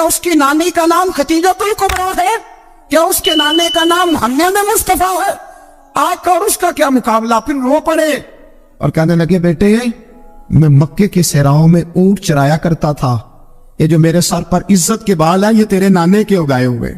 اس کی نانی کا نام خدیجۃ الکبریٰ ہے؟ کیا اس کے نانے کا نام محمد مصطفیٰ ہے؟ آج کا اور اس کا کیا مقابلہ؟ پھر رو پڑے اور کہنے لگے بیٹے میں مکے کے صحراؤں میں اونٹ چرایا کرتا تھا، یہ جو میرے سر پر عزت کے بال ہیں یہ تیرے نانے کے اگائے ہوئے،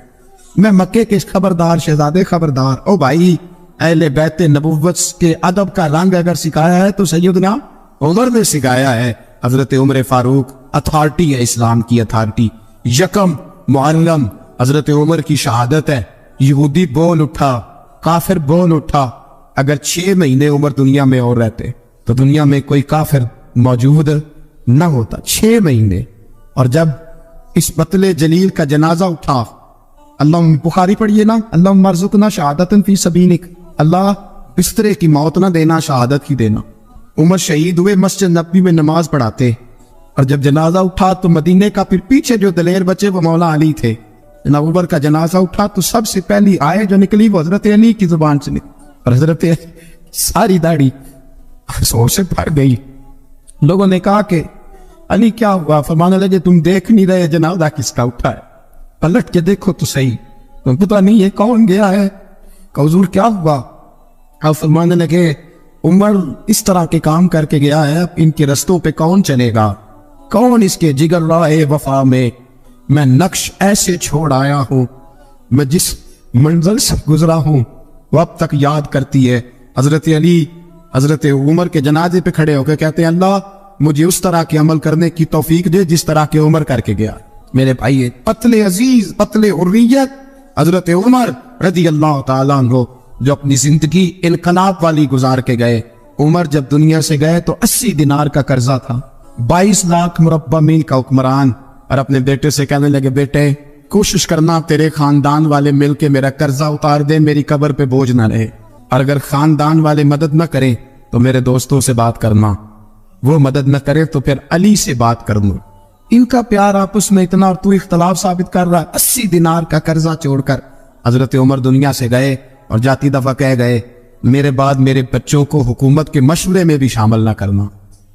میں مکے کے خبردار شہزادے خبردار۔ او بھائی، اہل بیت نبوت کے ادب کا رنگ اگر سکھایا ہے تو سیدنا عمر نے سکھایا ہے۔ حضرت عمر فاروق اتھارٹی ہے، اسلام کی اتھارٹی۔ یکم معلم حضرت عمر کی شہادت ہے۔ یہودی بول اٹھا، کافر بول اٹھا۔ اگر 6 مہینے عمر دنیا میں اور رہتے تو دنیا میں کوئی کافر موجود نہ ہوتا۔ 6 مہینے۔ اور جب اس بطل جلیل کا جنازہ اٹھا، اللہ بخاری پڑھیے نا، اللہم ارزقنا شہادۃ فی سبیلک، اللہ بسترے کی موت نہ دینا، شہادت ہی دینا۔ عمر شہید ہوئے، مسجد نبوی میں نماز پڑھاتے، اور جب جنازہ اٹھا تو مدینے کا پھر پیچھے جو دلیر بچے وہ مولا علی تھے۔ جناب عمر کا جنازہ اٹھا تو سب سے پہلی آیت جو نکلی وہ حضرت علی کی زبان سے نکلی، اور حضرت ساری داڑھی افسوس سے بھر گئی۔ لوگوں نے کہا کہ علی کیا ہوا؟ فرمانے لگے تم دیکھ نہیں رہے جنازہ کس کا اٹھا ہے، پلٹ کے دیکھو تو صحیح، تم پتہ نہیں یہ کون گیا ہے؟ کہ حضور کیا ہوا؟ آپ فرمانے لگے عمر اس طرح کے کام کر کے گیا ہے، ان کے رستوں پہ کون چلے گا؟ کون اس کے جگر راہ وفا میں نقش ایسے چھوڑ آیا ہوں، میں جس منزل سے گزرا ہوں وہ اب تک یاد کرتی ہے۔ حضرت علی حضرت عمر کے جنازے پہ کھڑے ہو کے کہتے ہیں اللہ مجھے اس طرح کے عمل کرنے کی توفیق دے جس طرح کے عمر کر کے گیا۔ میرے بھائی، قتل عزیز، قتل حریت، حضرت عمر رضی اللہ تعالیٰ عنہ جو اپنی زندگی انقلاب والی گزار کے گئے۔ عمر جب دنیا سے گئے تو 80 دینار کا قرضہ تھا، 22 لاکھ مربع میل کا حکمران، اور اپنے بیٹے سے کہنے لگے بیٹے کوشش کرنا تیرے خاندان والے مل کے میرا قرضہ اتار دے، میری قبر پہ بوجھ نہ رہے، اور اگر خاندان والے مدد نہ کریں تو میرے دوستوں سے بات کرنا، وہ مدد نہ کرے تو پھر علی سے بات کر لوں۔ ان کا پیار آپس میں اتنا، اور تو اختلاف ثابت کر رہا ہے۔ 80 دینار کا قرضہ چھوڑ کر حضرت عمر دنیا سے گئے، اور جاتی دفعہ کہہ گئے میرے بعد میرے بچوں کو حکومت کے مشورے میں بھی شامل نہ کرنا،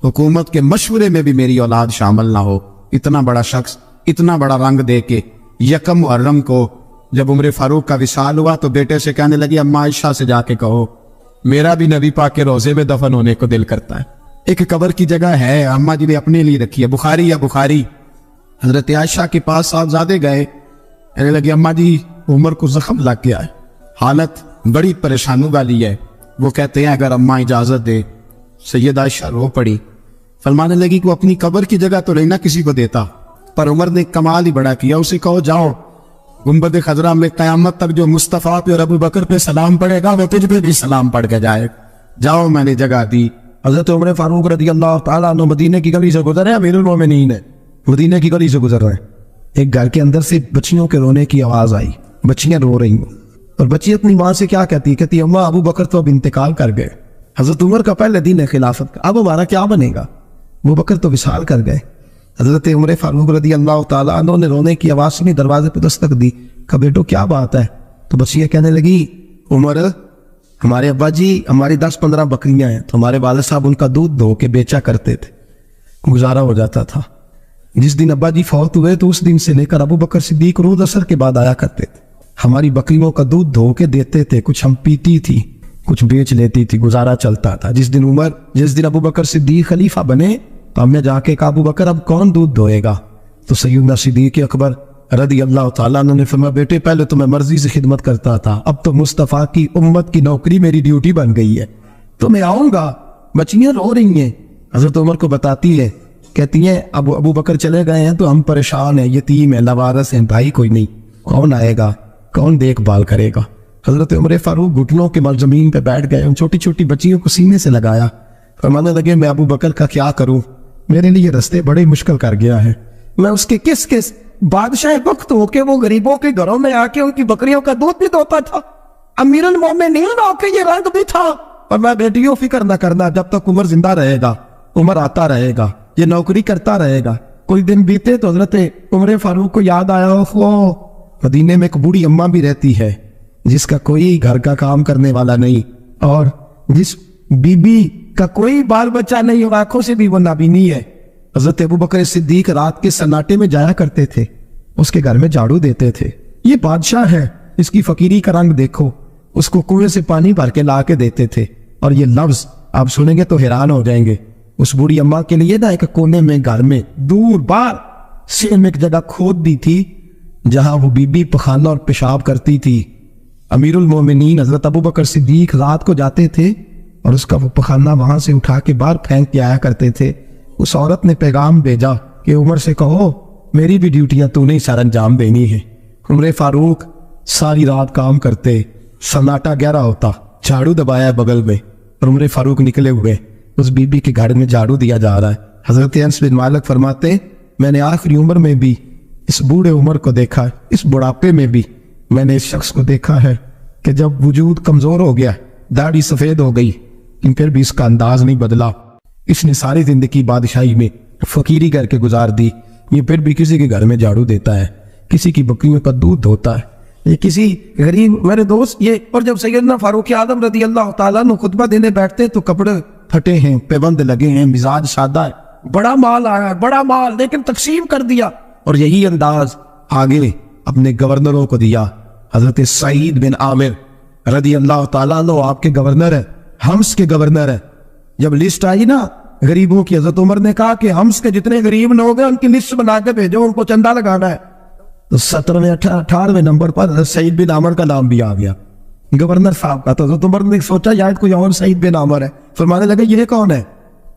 حکومت کے مشورے میں بھی میری اولاد شامل نہ ہو۔ اتنا بڑا شخص اتنا بڑا رنگ دے کے یکم محرم کو جب عمر فاروق کا وصال ہوا تو بیٹے سے کہنے لگی اما عائشہ سے جا کے کہو میرا بھی نبی پاک کے روزے میں دفن ہونے کو دل کرتا ہے۔ ایک قبر کی جگہ ہے اما جی نے اپنے لیے رکھی ہے، بخاری یا بخاری۔ حضرت عائشہ کے پاس صاحبزادے گئے، کہنے لگے اما جی عمر کو زخم لگ گیا ہے، حالت بڑی پریشانی والی ہے۔ وہ کہتے ہیں اگر اما اجازت دے۔ سید عائشہ رو پڑی، فرمانے لگی کہ وہ اپنی قبر کی جگہ تو نہیں نہ کسی کو دیتا، پر عمر نے کمال ہی بڑا کیا، اسے کہو جاؤ گنبد خضرا میں قیامت تک جو مصطفیٰ پہ اور ابو بکر پہ سلام پڑے گا وہ تجھ پہ بھی سلام پڑھ کے جائے، جاؤ میں نے جگہ دی۔ حضرت عمر فاروق رضی اللہ تعالیٰ عنہ مدینے کی گلی سے گزر رہے ہیں، امیر المومنین ہے، مدینے کی گلی سے گزر رہے ہیں، ایک گھر کے اندر سے بچیوں کے رونے کی آواز آئی، بچیاں رو رہی ہیں، اور بچی اپنی ماں سے کیا کہتی اماں ابو بکر تو اب انتقال کر گئے، حضرت عمر کا پہلے دن ہے خلافت کا، اب ہمارا کیا بنے گا؟ ابو بکر تو وصال کر گئے۔ حضرت عمر فاروق رضی اللہ تعالیٰ عنہ نے رونے کی آواز سنی، دروازے پہ دستک دی، کہا بیٹو کیا بات ہے؟ تو بچیاں کہنے لگی عمر ہمارے ابا جی ہماری 10-15 بکریاں ہیں، تو ہمارے والد صاحب ان کا دودھ دھو کے بیچا کرتے تھے، گزارا ہو جاتا تھا۔ جس دن ابا جی فوت ہوئے تو اس دن سے لے کر ابو بکر صدیق روز عصر کے بعد آیا کرتے تھے، ہماری بکریوں کا دودھ دھو کے دیتے تھے، کچھ ہم پیتی تھی کچھ بیچ لیتی تھی، گزارا چلتا تھا۔ جس دن ابو بکر صدیق خلیفہ بنے تو ہم نے جا کے کہا ابو بکر اب کون دودھ دھوئے گا؟ تو سیدنا صدیق اکبر رضی اللہ تعالیٰ عنہ نے فرمایا بیٹے پہلے تو میں مرضی سے خدمت کرتا تھا، اب تو مصطفیٰ کی امت کی نوکری میری ڈیوٹی بن گئی ہے، تو میں آؤں گا۔ بچیاں رو رہی ہیں، حضرت عمر کو بتاتی ہے، کہتی ہیں ابو بکر چلے گئے ہیں تو ہم پریشان ہیں، یتیم ہیں، لاوارث ہیں، بھائی کوئی نہیں، کون آئے گا، کون دیکھ بھال کرے گا؟ حضرت عمر فاروق گھٹنوں کے بل زمین پہ بیٹھ گئے، ان چھوٹی چھوٹی بچیوں کو سینے سے لگایا، فرمانے لگے میں ابو بکر کا کیا کروں، میرے لیے رستے بڑے مشکل کر گیا ہے، میں اس کے کس بادشاہ وقت ہو کے وہ غریبوں کے گھروں میں آ کے ان کی بکریوں کا دودھ بھی دھوتا تھا، امیر المومنین ہو کے یہ رنگ بھی تھا، اور میں بیٹیوں فکر نہ کرنا، جب تک عمر زندہ رہے گا عمر آتا رہے گا، یہ نوکری کرتا رہے گا۔ کوئی دن بیتے تو حضرت عمر فاروق کو یاد آیا وہ مدینے میں ایک بوڑھی اماں بھی رہتی ہے جس کا کوئی گھر کا کام کرنے والا نہیں، اور جس بی بی کا کوئی بال بچہ نہیں، اور آنکھوں سے بھی وہ نابینی ہے۔ حضرت ابو بکر صدیق رات کے سناٹے میں جایا کرتے تھے، اس کے گھر میں جھاڑو دیتے تھے. یہ بادشاہ ہے, اس کی فقیری کا رنگ دیکھو. اس کو کنویں سے پانی بھر کے لا کے دیتے تھے. اور یہ لفظ آپ سنیں گے تو حیران ہو جائیں گے. اس بوڑھی اماں کے لیے نا ایک کونے میں گھر میں دور بار سیم ایک جگہ کھود دی تھی جہاں وہ بی بی پخانہ اور پیشاب کرتی تھی. امیر المومنین حضرت ابو بکر صدیق رات کو جاتے تھے اور اس کا وہ پخانہ وہاں سے اٹھا کے باہر پھینک کے آیا کرتے تھے. اس عورت نے پیغام بھیجا کہ عمر سے کہو میری بھی ڈیوٹیاں تو نہیں سر انجام دینی ہے. عمر فاروق ساری رات کام کرتے, سناٹا گہرا ہوتا, جھاڑو دبایا بغل میں, اور عمر فاروق نکلے ہوئے. اس بی بی کے گھر میں جھاڑو دیا جا رہا ہے. حضرت انس بن مالک فرماتے میں نے آخری عمر میں بھی اس بوڑھے عمر کو دیکھا ہے, اس بڑھاپے میں بھی میں نے اس شخص کو دیکھا ہے کہ جب وجود کمزور ہو گیا, داڑھی سفید ہو گئی, لیکن پھر بھی اس کا انداز نہیں بدلا. اس نے ساری زندگی بادشاہی میں فقیری کر کے گزار دی. یہ پھر بھی کسی کے گھر میں جھاڑو دیتا ہے, کسی کی بکریوں کا دودھ دھوتا ہے, یہ کسی غریب میرے دوست یہ. اور جب سیدنا فاروق اعظم رضی اللہ تعالیٰ نے خطبہ دینے بیٹھتے تو کپڑے پھٹے ہیں, پیبند لگے ہیں, مزاج سادہ ہے, بڑا مال آیا ہے, بڑا مال, لیکن تقسیم کر دیا. اور یہی انداز آگے اپنے گورنروں کو دیا. حضرت سعید بن عامر رضی اللہ تعالیٰ عنہ آپ کے گورنر ہے, حمص کے گورنر ہے. جب لسٹ آئی نا غریبوں کی, حضرت عمر نے کہا کہ حمص کے جتنے غریب لوگ ہیں ان کی لسٹ بنا کے بھیجو, ان کو چندہ لگانا ہے. تو 17ویں 18ویں نمبر پر حضرت سعید بن عامر کا نام بھی آ گیا, گورنر صاحب کا. تو حضرت عمر نے سوچا یاد کوئی اور سعید بن عامر ہے. فرمانے لگے یہ کون ہے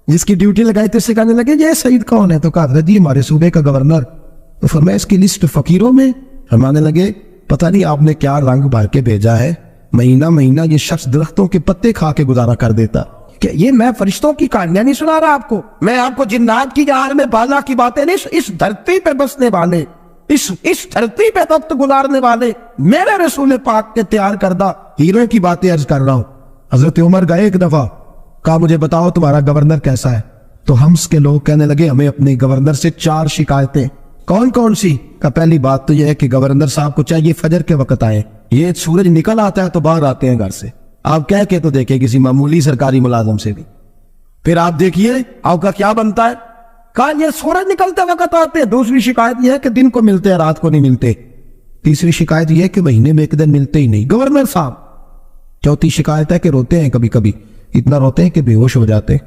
جس کی ڈیوٹی لگائی تھی؟ اس سے کہنے لگے یہ سعید کون ہے؟ تو کہا حضرت جی ہمارے صوبے کا گورنر. تو فرمایا اس کی لسٹ فقیروں میں. فرمانے لگے پتہ نہیں آپ نے کیا رنگ بھر کے بھیجا ہے, مہینہ مہینہ یہ شخص درختوں کے پتے کھا کے گزارا کر دیتا. کہ یہ میں فرشتوں کی کہانیاں نہیں سنا رہا آپ کو, میں آپ کو جنات کی جہان میں بالا کی باتیں نہیں, اس دھرتی پہ بسنے والے, اس دھرتی پہ وقت گزارنے والے میرے رسول پاک کے تیار کردہ ہیرو کی باتیں عرض کر رہا ہوں. حضرت عمر گئے ایک دفعہ, کہا مجھے بتاؤ تمہارا گورنر کیسا ہے؟ تو حمص کے لوگ کہنے لگے ہمیں اپنے گورنر سے 4 شکایتیں. کون کون سی؟ کہ پہلی بات تو یہ ہے کہ گورنر صاحب کو چاہیے فجر کے وقت آئے, یہ سورج نکل آتا ہے تو باہر آتے ہیں گھر سے. آپ کہہ کے تو دیکھیں کسی معمولی سرکاری ملازم سے بھی, پھر آپ دیکھیے آپ کا کیا بنتا ہے. کہا یہ سورج نکلتے وقت آتے ہیں. دوسری شکایت یہ ہے کہ دن کو ملتے ہیں رات کو نہیں ملتے. تیسری شکایت یہ ہے کہ مہینے میں ایک دن ملتے ہی نہیں گورنر صاحب. چوتھی شکایت ہے کہ روتے ہیں, کبھی کبھی اتنا روتے ہیں کہ بے ہوش ہو جاتے.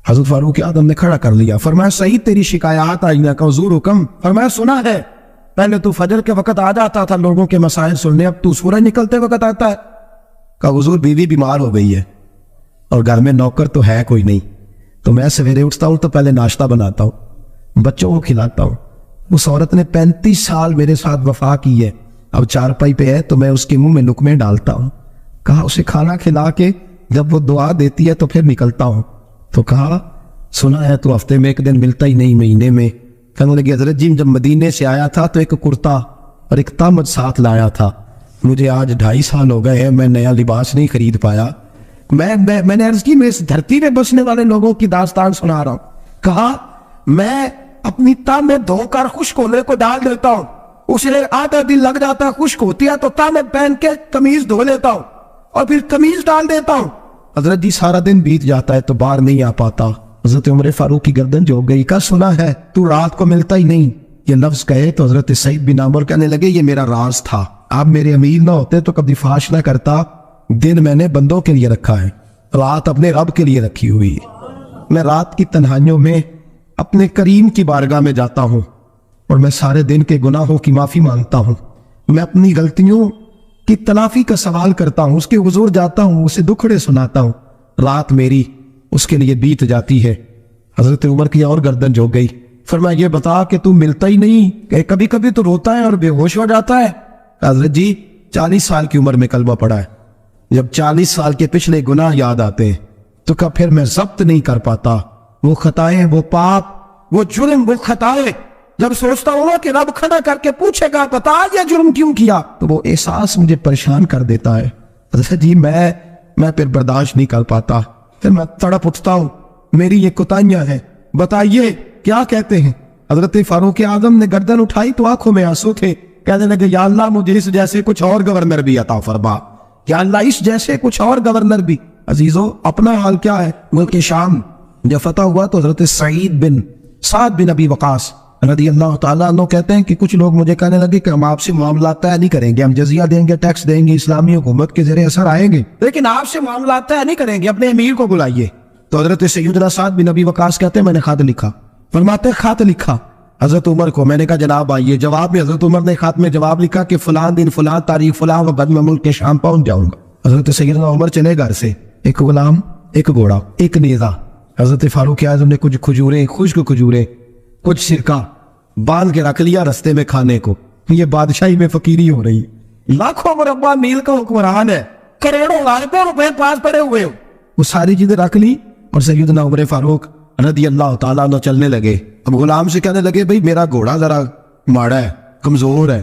حضرت فاروق اعظم نے کھڑا کر لیا. فرمایا صحیح تیری شکایات آئی نہ کہ حضور حکم. فرمایا سنا ہے, پہلے تو فجر کے وقت آ جاتا تھا لوگوں کے مسائل سننے, اب تو سورج نکلتے وقت آتا ہے. کہ حضور بیوی بیمار ہو گئی ہے اور گھر میں نوکر تو ہے کوئی نہیں, تو میں سویرے اٹھتا ہوں تو پہلے ناشتہ بناتا ہوں, بچوں کو کھلاتا ہوں. اس عورت نے 35 سال میرے ساتھ وفا کی ہے, اب چارپائی پہ ہے تو میں اس کے منہ میں لقمے ڈالتا ہوں. کہا اسے کھانا کھلا کے جب وہ دعا دیتی ہے تو پھر نکلتا ہوں. تو کہا سنا ہے تو ہفتے میں ایک دن ملتا ہی نہیں, مہینے میں. کہنے لگے حضرت جی جب مدینے سے آیا تھا تو ایک کرتا اور ایک تامت ساتھ لایا تھا, مجھے آج 2.5 سال ہو گئے ہیں, میں نیا لباس نہیں خرید پایا. میں نے عرض کی میں اس دھرتی میں بسنے والے لوگوں کی داستان سنا رہا ہوں. کہا میں اپنی تامے دھو کر خشک ہونے کو ڈال دیتا ہوں, اسے آدھا دن لگ جاتا ہے, خشک ہوتی ہے تو تامے پہن کے قمیض دھو لیتا ہوں اور پھر قمیض ڈال دیتا ہوں. حضرت جی سارا دن بیت جاتا ہے تو باہر نہیں آ پاتا. حضرت عمر فاروق کی گردن جو گئی. کا سنا ہے تو رات کو ملتا ہی نہیں. یہ لفظ کہے تو حضرت سعید بن عامر کہنے لگے یہ میرا راز تھا, آپ میرے امیر نہ ہوتے تو کبھی فاش نہ کرتا. دن میں نے بندوں کے لیے رکھا ہے, رات اپنے رب کے لیے رکھی ہوئی. میں رات کی تنہائیوں میں اپنے کریم کی بارگاہ میں جاتا ہوں اور میں سارے دن کے گناہوں کی معافی مانگتا ہوں. میں اپنی غلطیوں کی تلافی کا سوال کرتا ہوں, اس کے حضور جاتا ہوں, اسے دکھڑے سناتا ہوں. رات میری اس کے لیے بیت جاتی ہے. حضرت عمر کی اور گردن جھک گئی. فرمایا یہ بتا کہ تو ملتا ہی نہیں, کہ کبھی کبھی تو روتا ہے اور بے ہوش ہو جاتا ہے. حضرت جی 40 سال کی عمر میں کلمہ پڑھا ہے, جب 40 سال کے پچھلے گناہ یاد آتے ہیں تو کب پھر میں ضبط نہیں کر پاتا. وہ خطائیں, وہ پاپ, وہ جرم, وہ خطائیں جب سوچتا ہوں کہ رب کھڑا کر کے پوچھے گا بتا یہ جرم کیوں کیا, تو وہ احساس مجھے پریشان کر دیتا ہے. حضرت جی میں پھر برداشت نہیں کر پاتا, پھر میں تڑپ اٹھتا ہوں, میری یہ کوتاہیاں ہیں, بتائیے کیا کہتے ہیں. حضرت فاروق اعظم نے گردن اٹھائی تو آنکھوں میں آنسو تھے. کہنے لگے یا اللہ مجھے اس جیسے کچھ اور گورنر بھی عطا فرما, یا اللہ اس جیسے کچھ اور گورنر بھی. عزیزو اپنا حال کیا ہے. ملک شام جب فتح ہوا تو حضرت سعد بن ابی وقاص رضی اللہ تعالیٰ عنہ کہتے ہیں کہ کچھ لوگ مجھے کہنے لگے کہ ہم آپ سے معاملات طے نہیں کریں گے، ہم جزیہ دیں گے، ٹیکس دیں گے، اسلامی حکومت کے زیر اثر آئیں گے، لیکن آپ سے معاملات طے نہیں کریں گے، اپنے امیر کو بلائیے۔ تو حضرت سیدنا سعد بن ابی وقاص کہتے ہیں میں نے خط لکھا، فرماتے خط لکھا حضرت عمر کو، میں نے کہا جناب آئیے، جواب میں حضرت عمر نے خط میں جواب لکھا کہ فلاں دن فلاں تاریخ فلاں وقت میں ملک کے شام پہنچ جاؤں گا۔ حضرت سیدنا عمر چلے گھر سے، ایک غلام، ایک گھوڑا، ایک نیزہ، حضرت فاروق اعظم نے کچھ کھجوریں، خشک کھجوریں، کچھ سرکہ باندھ کے رکھ لیا رستے میں کھانے کو۔ یہ بادشاہی میں فقیری ہو رہی ہے، لاکھوں مربع میل کا حکمران ہے، کروڑوں لاکھوں روپے پاس پڑے ہوئے ہو، وہ ساری چیزیں رکھ لی اور سیدنا عمر فاروق رضی اللہ تعالیٰ عنہ چلنے لگے۔ اب غلام سے کہنے لگے بھئی میرا گھوڑا ذرا ماڑا ہے، کمزور ہے،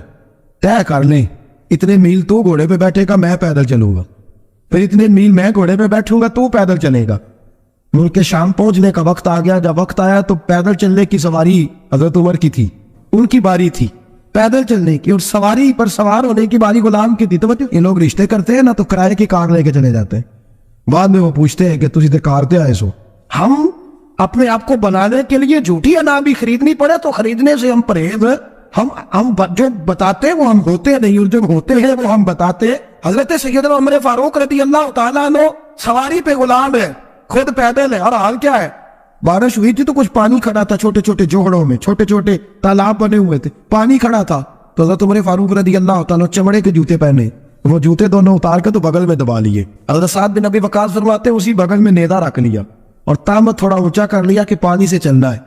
طے کر لیں اتنے میل تو گھوڑے پہ بیٹھے گا، میں پیدل چلوں گا، پھر اتنے میل میں گھوڑے پہ بیٹھوں گا، تو پیدل چلے گا۔ ملک کے شام پہنچنے کا وقت آ گیا، جب وقت آیا تو پیدل چلنے کی سواری حضرت عمر کی تھی، ان کی باری تھی پیدل چلنے کی، اور سواری پر سوار ہونے کی باری غلام کی تھی۔ تو یہ لوگ رشتے کرتے ہیں نا تو کرائے کی کار لے کے چلے جاتے ہیں، بعد میں وہ پوچھتے ہیں کہ تجھے تے کار تے آئے سو۔ ہم اپنے آپ کو بنانے کے لیے جھوٹی اناج بھی خریدنی پڑے تو خریدنے سے ہم پرہیز، ہم جو بتاتے ہیں وہ ہم ہوتے نہیں، اور جو ہوتے ہیں وہ ہم بتاتے ہیں۔ حضرت سیدنا عمر فاروق رضی اللہ تعالیٰ عنہ سواری پہ غلام ہے، خود پیدل ہے، اور حال کیا ہے، بارش ہوئی تھی تو کچھ پانی کھڑا تھا، چھوٹے چھوٹے جوہڑوں میں چھوٹے چھوٹے تالاب بنے ہوئے تھے، پانی کھڑا تھا۔ تو حضرت عمر فاروق رضی اللہ تعالیٰ چمڑے کے جوتے پہنے، وہ جوتے دونوں اتار کے تو بغل میں دبا لیے۔ حضرت سعد بن ابی وقاص فرماتے ہیں اسی بغل میں نیزہ رکھ لیا اور تامت تھوڑا اونچا کر لیا کہ پانی سے چلنا ہے،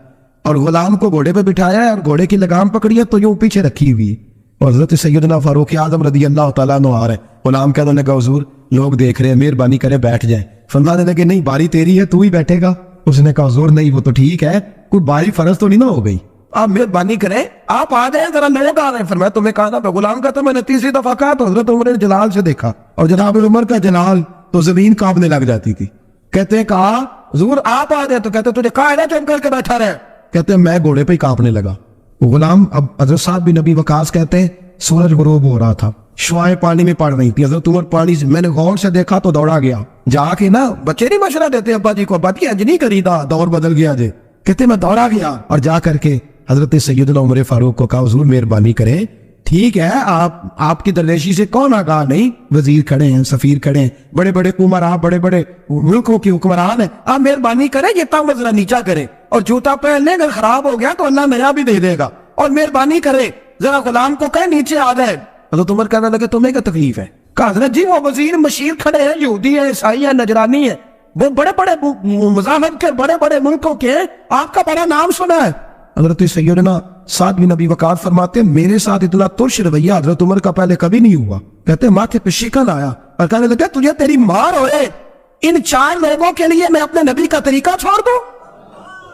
اور غلام کو گھوڑے پہ بٹھایا ہے اور گھوڑے کی لگام پکڑی ہے تو یوں پیچھے رکھی ہوئی، اور حضرت سیدنا فاروق اعظم رضی اللہ تعالیٰ عنہ آ رہے ہیں۔ غلام کہنے لگا حضور لوگ دیکھ رہے ہیں، مہربانی کرے بیٹھ جائیں۔ فرمانے لگے نہیں باری تیری ہے، تو ہی بیٹھے گا۔ اس نے کہا حضور نہیں وہ تو ٹھیک ہے، کوئی باری فرض تو نہیں نہ ہو گئی، آپ مہربانی کریں آپ آ جائیں، ذرا لوگ آ رہے ہیں۔ فرمایا تمہیں کہا تھا، غلام کہتا میں نے تیسری دفعہ کہا تو حضرت عمر نے جلال سے دیکھا، اور جناب عمر کا جلال تو زمین کانپنے لگ جاتی تھی۔ کہتے ہیں کہا حضور آپ آ جائیں، تو کہتے تجھے کہا ہے نا چم کر کے بیٹھا رہے، کہتے ہیں میں گھوڑے پہ ہی کانپنے لگا۔ غلام اب حضرت سعد بن ابی وقاص کہتے ہیں سورج غروب ہو رہا تھا، شعائیں پانی میں پڑ رہی تھی، حضرت عمر پانی سے میں نے غور سے دیکھا تو دوڑا گیا، جا کے نا بچے نہیں مشورہ دیتے ابا جی کو، ابا جی انج نہیں کری دا، دور بدل گیا جے، کہتے میں دوڑا گیا اور جا کر کے حضرت سیدنا عمر فاروق کو کہا حضور مہربانی کریں، ٹھیک ہے آپ کی درویشی سے کون آگاہ نہیں، وزیر کھڑے ہیں، سفیر کھڑے ہیں، بڑے بڑے حکمران، بڑے بڑے ملکوں کی حکمران ہیں، آپ مہربانی کریں یہ تام ذرا نیچا کریں، اور جوتا پہن لیں، اگر خراب ہو گیا تو اللہ نیا بھی دے دے گا، اور مہربانی کریں ذرا غلام کو کہیں نیچے آ جائے۔ حضرت عمر کہنے لگے تمہیں کیا تکلیف ہے؟ کہا حضرت جی وہ وزیر مشیر کھڑے ہیں، یہودی ہیں، عیسائی ہیں، نجرانی ہیں، وہ بڑے بڑے مذاہب کے بڑے بڑے ملکوں کے، آپ کا بڑا نام سنا ہے۔ حضرت سیدنا سعد بن ابی وقاص فرماتے ہیں میرے ساتھ اتنا ترش رویہ حضرت عمر کا پہلے کبھی نہیں ہوا۔ کہتے ہیں ماتھے پہ شکن آیا اور کہنے لگا تجھے تیری مار ہوئے، ان 4 لوگوں کے لیے میں اپنے نبی کا طریقہ چھوڑ دوں،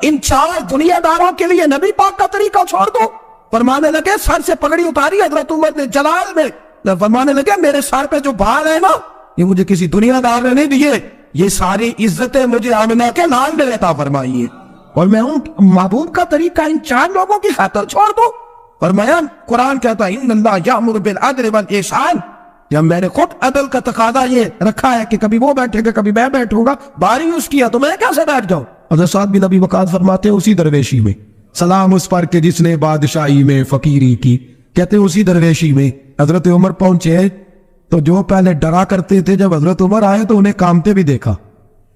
ان 4 دنیا داروں کے لیے نبی پاک کا طریقہ چھوڑ دوں؟ فرمانے لگے سر سے پگڑی اتاری حضرت عمر نے جلال میں، فرمانے لگے میرے سر پہ جو بال ہے نا یہ مجھے کسی دنیا دار نے نہیں دیے، یہ ساری عزتیں مجھے آمنہ کے لال نے عطا فرمائی ہے، اور میں ہوں محبوب کا طریقہ ان 4 لوگوں کی خاطر چھوڑ دوں؟ فرمایا قرآن کہتا ہے ان اللہ یامر بالعدل والاحسان، جب میں نے خود عدل کا تقاضا یہ رکھا ہے کہ کبھی وہ بیٹھے گا کبھی میں بیٹھوں گا، باری اس کی ہے تو میں کیسے بیٹھ جاؤں؟ حضرت سعد بن ابی وقاص فرماتے ہیں اسی درویشی میں سلام اس پر کہ جس نے بادشاہی میں فقیری کی، کہتے ہیں اسی درویشی میں حضرت عمر پہنچے تو جو پہلے ڈرا کرتے تھے جب حضرت عمر آئے تو انہیں کامتے بھی دیکھا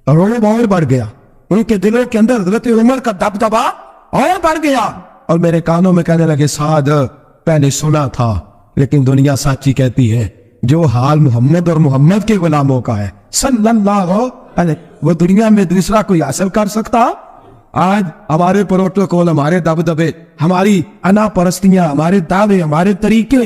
اور انہیں اور بڑھ گیا، ان کے دلوں کے اندر حضرت عمر کا دبدبا اور بڑھ گیا، اور میرے کانوں میں کہنے لگے سعد پہلے سنا تھا لیکن دنیا سچی کہتی ہے، جو حال محمد اور محمد کے غلاموں کا ہے صلی اللہ علیہ وہ دنیا میں دوسرا کوئی حاصل کر سکتا؟ آج ہمارے پروٹوکول، ہمارے دبدبے، ہماری انا پرستیاں، ہمارے دعوے، ہمارے طریقے،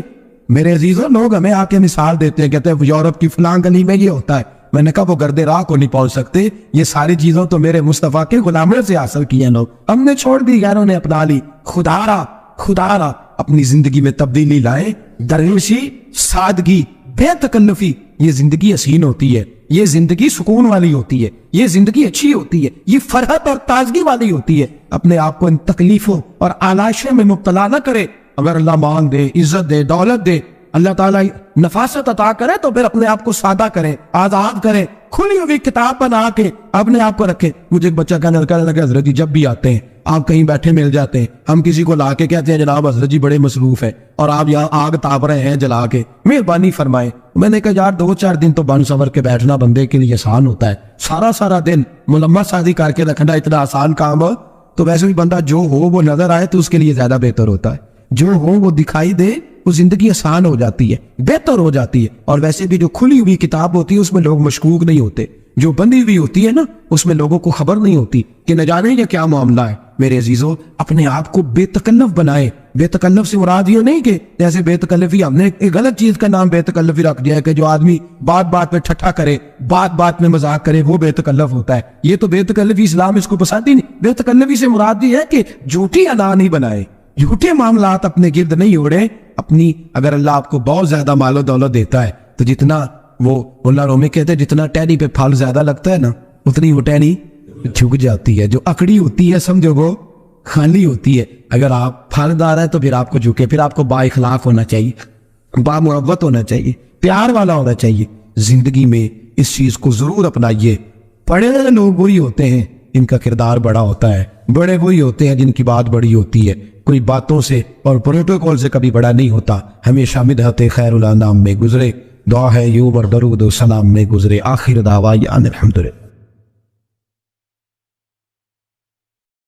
میرے عزیزوں لوگ ہمیں آ کے مثال دیتے ہیں، کہتے ہیں یورپ کی فلاں گلی میں یہ ہوتا ہے، میں نے کہا وہ گردے راہ کو نہیں پہنچ سکتے، یہ ساری چیزوں تو میرے مصطفیٰ کے غلاموں سے حاصل کی ہیں، لوگ ہم نے چھوڑ دی، غیروں نے اپنا لی۔ خدا را اپنی زندگی میں تبدیلی لائے، درویشی، سادگی، بے تکلفی، یہ زندگی حسین ہوتی ہے، یہ زندگی سکون والی ہوتی ہے، یہ زندگی اچھی ہوتی ہے، یہ فرحت اور تازگی والی ہوتی ہے۔ اپنے آپ کو ان تکلیفوں اور آلائشوں میں مبتلا نہ کرے، اگر اللہ مال دے، عزت دے، دولت دے، اللہ تعالیٰ نفاست عطا کرے تو پھر اپنے آپ کو سادہ کرے، آزاد کرے، کھلی ہوئی کتاب بنا کے اپنے آپ کو رکھے۔ مجھے ایک بچہ کہنے لگا حضرت جی جب بھی آتے ہیں آپ کہیں بیٹھے مل جاتے ہیں, ہم کسی کو لا کے کہتے ہیں جناب حضرت جی بڑے مصروف ہیں, اور آپ یہاں آگ تاپ رہے ہیں جلا کے, مہربانی فرمائیں. میں نے کہا یار 2-4 دن تو بن سور کے بیٹھنا بندے کے لیے آسان ہوتا ہے, سارا دن ملمت سازی کر کے رکھنا اتنا آسان کام ہو تو ویسے بھی بندہ جو ہو وہ نظر آئے تو اس کے لیے زیادہ بہتر ہوتا ہے, جو ہو وہ دکھائی دے وہ زندگی آسان ہو جاتی ہے, بہتر ہو جاتی ہے. اور ویسے بھی جو کھلی ہوئی کتاب ہوتی ہے اس میں لوگ مشکوک نہیں ہوتے, جو بندی ہوئی ہوتی ہے نا اس میں لوگوں کو خبر نہیں ہوتی کہ نہ جانے یہ کیا معاملہ ہے. میرے عزیزوں اپنے آپ کو بے تکلف بنائے. بے تکلف سے مراد یہ نہیں کہ جیسے بے تکلفی ہم نے ایک غلط چیز کا نام بے تکلفی رکھ دیا ہے کہ جو آدمی بات میں ٹھٹھا کرے, بات میں مذاق کرے, وہ بے تکلف ہوتا ہے. یہ تو بے تکلفی اسلام اس کو پسند ہی نہیں. بے تکلفی سے مراد یہ ہے کہ جھوٹی ادا نہیں بنائے, جھوٹے معاملات اپنے گرد نہیں اوڑے. اپنی اگر اللہ آپ کو بہت زیادہ مال و دولت دیتا ہے تو جتنا وہ اللہ رومی کہتے ہیں جتنا ٹہنی پہ پھل زیادہ لگتا ہے نا اتنی وہ ٹہنی جھک جاتی ہے. جو اکڑی ہوتی ہے سمجھو وہ خالی ہوتی ہے. اگر آپ پھلدار ہیں تو پھر آپ کو جھکے, پھر آپ کو با اخلاق ہونا چاہیے, با محبت ہونا چاہیے, پیار والا ہونا چاہیے. زندگی میں اس چیز کو ضرور اپنائیے. بڑے لوگ وہی ہوتے ہیں ان کا کردار بڑا ہوتا ہے, بڑے وہی ہوتے ہیں جن کی بات بڑی ہوتی ہے. کوئی باتوں سے اور پروٹوکول سے کبھی بڑا نہیں ہوتا. ہمیشہ مدحت خیر الانام میں گزرے, دعا ہے یوں اور درود و سلام میں گزرے. آخر دعویٰ ان الحمدللہ.